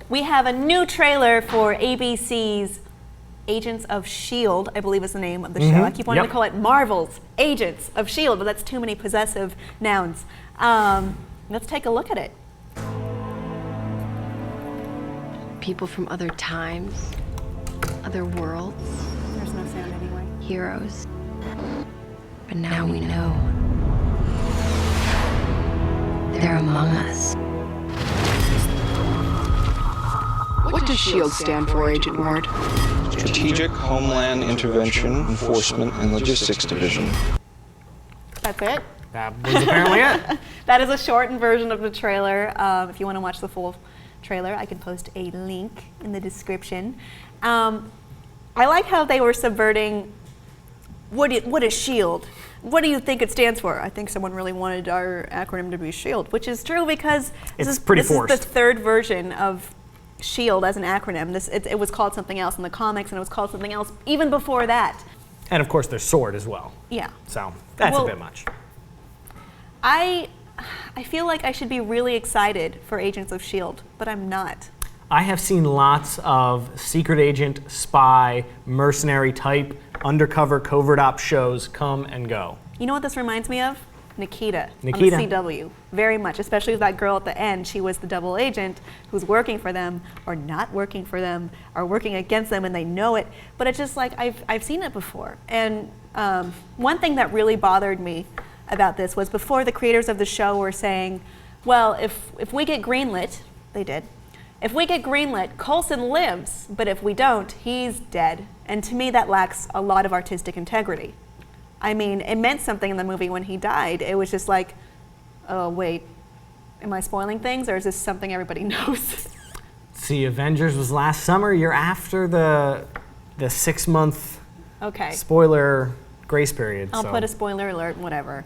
we have a new trailer for ABC's Agents of S.H.I.E.L.D, I believe is the name of the show. I keep wanting to call it Marvel's Agents of S.H.I.E.L.D, but that's too many possessive nouns. Let's take a look at it. People from other times, other worlds. There's no sound anyway. Heroes. But now we know. They're among us. What does S.H.I.E.L.D. stand for, Agent Ward? Strategic Homeland Intervention, Enforcement, and Logistics Division. That's it? That was apparently it. That is a shortened version of the trailer. If you want to watch the full trailer, I can post a link in the description. I like how they were subverting, what is S.H.I.E.L.D? What do you think it stands for? I think someone really wanted our acronym to be S.H.I.E.L.D, which is true because this is the third version of S.H.I.E.L.D. as an acronym. It was called something else in the comics, and it was called something else even before that. And of course, there's S.W.O.R.D. as well. Yeah. So that's a bit much. I feel like I should be really excited for Agents of S.H.I.E.L.D, but I'm not. I have seen lots of secret agent, spy, mercenary type, undercover covert op shows come and go. You know what this reminds me of? Nikita. On the CW. Very much, especially with that girl at the end. She was the double agent who's working for them, or not working for them, or working against them, and they know it. But it's just like, I've seen it before. And one thing that really bothered me about this was before the creators of the show were saying, well, if we get greenlit, they did, if we get greenlit, Coulson lives, but if we don't, he's dead. And to me, that lacks a lot of artistic integrity. I mean, it meant something in the movie when he died. It was just like, oh, wait, am I spoiling things, or is this something everybody knows? See, Avengers was last summer. You're after the 6-month spoiler grace period. I'll put a spoiler alert, whatever.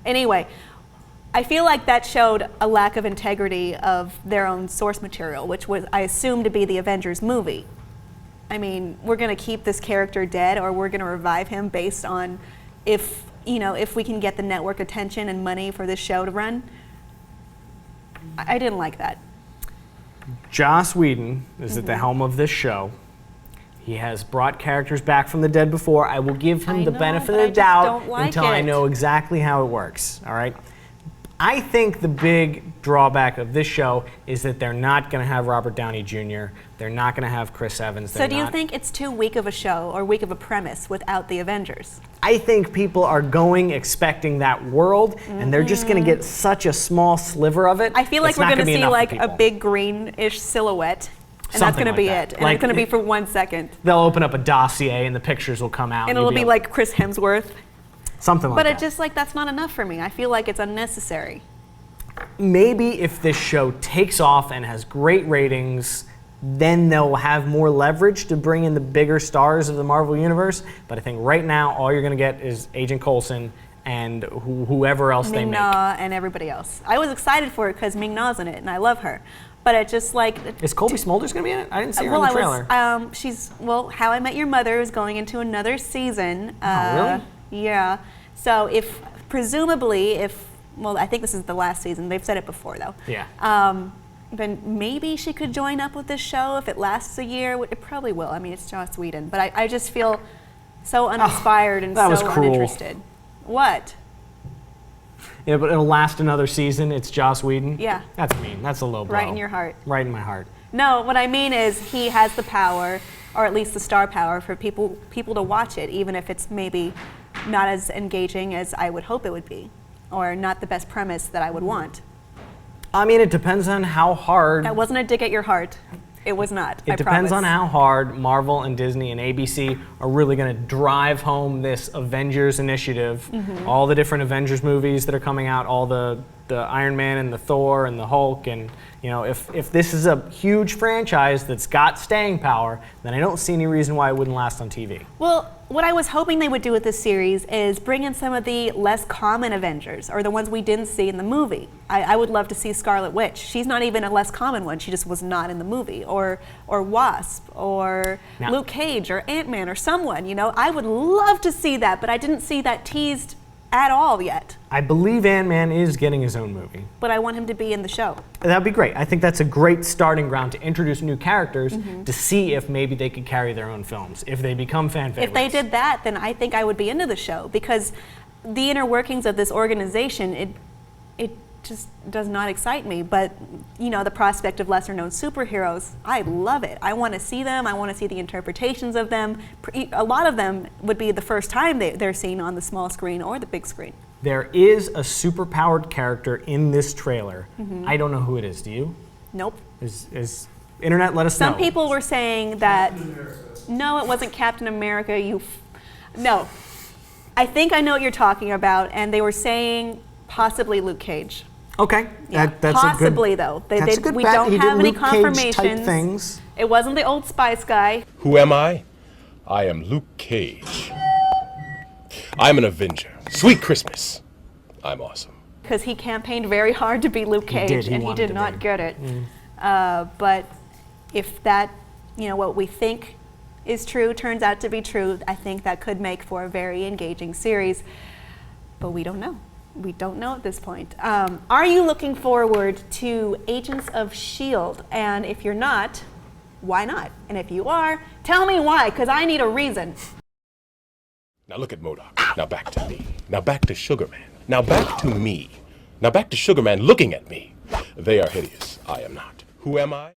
Anyway, I feel like that showed a lack of integrity of their own source material, which was, I assume, to be the Avengers movie. I mean, we're going to keep this character dead, or we're going to revive him based on if we can get the network attention and money for this show to run. I didn't like that. Joss Whedon is at the helm of this show. He has brought characters back from the dead before. I will give him the benefit of the doubt until I know exactly how it works, all right? I think the big drawback of this show is that they're not going to have Robert Downey Jr. They're not going to have Chris Evans. So do you think it's too weak of a show or weak of a premise without the Avengers? I think people are going expecting that world, and they're just going to get such a small sliver of it. I feel like we're going to see like a big greenish silhouette. And that's going to be it. And it's going to be for 1 second. They'll open up a dossier and the pictures will come out. And it'll be like Chris Hemsworth. Something like that. But it's just like, that's not enough for me. I feel like it's unnecessary. Maybe if this show takes off and has great ratings, then they'll have more leverage to bring in the bigger stars of the Marvel Universe. But I think right now, all you're going to get is Agent Coulson and whoever else they make. Ming-Na and everybody else. I was excited for it because Ming-Na's in it, and I love her. But it just like... Is Colby Smulders going to be in it? I didn't see her in the trailer. How I Met Your Mother is going into another season. Oh, really? Yeah. So presumably, I think this is the last season. They've said it before, though. Yeah. Then maybe she could join up with this show if it lasts a year. It probably will. I mean, it's Joss Whedon. But I just feel so uninspired and so uninterested. What? Yeah, but it'll last another season. It's Joss Whedon. Yeah. That's mean. That's a low blow. Right in your heart. Right in my heart. No, what I mean is he has the power, or at least the star power, for people to watch it, even if it's maybe not as engaging as I would hope it would be, or not the best premise that I would want. I mean, it depends on how hard... That wasn't a dig at your heart. It was not, It depends on how hard Marvel and Disney and ABC are really going to drive home this Avengers initiative. All the different Avengers movies that are coming out, all the Iron Man and the Thor and the Hulk, and if this is a huge franchise that's got staying power, then I don't see any reason why it wouldn't last on TV. Well, what I was hoping they would do with this series is bring in some of the less common Avengers, or the ones we didn't see in the movie. I would love to see Scarlet Witch. She's not even a less common one. She just was not in the movie. Or Wasp, or Luke Cage, or Ant-Man, or someone. I would love to see that, but I didn't see that teased at all yet. I believe Ant-Man is getting his own movie. But I want him to be in the show. That'd be great. I think that's a great starting ground to introduce new characters to see if maybe they could carry their own films, if they become fan favorites. If they did that, then I think I would be into the show, because the inner workings of this organization, it just does not excite me. But, you know, the prospect of lesser-known superheroes, I love it. I want to see them. I want to see the interpretations of them. A lot of them would be the first time they're seen on the small screen or the big screen. There is a superpowered character in this trailer. I don't know who it is. Do you? Nope. Is Internet, let us know. Some people were saying that, no, it wasn't Captain America. No. I think I know what you're talking about, and they were saying possibly Luke Cage. Okay, Yeah. that's possibly a good, though. That's a good we bet. don't He have did any Luke Cage confirmations. type things. It wasn't the Old Spice guy. Who am I? I am Luke Cage. I'm an Avenger. Sweet Christmas. I'm awesome. Because he campaigned very hard to be Luke Cage, and he did not get it. But if that, you know, what we think is true turns out to be true, I think that could make for a very engaging series. But we don't know. We don't know at this point. Are you looking forward to Agents of S.H.I.E.L.D? And if you're not, why not? And if you are, tell me why, because I need a reason. Now look at MODOK. Now back to me. Now back to Sugar Man. Now back to me. Now back to Sugar Man looking at me. They are hideous. I am not. Who am I?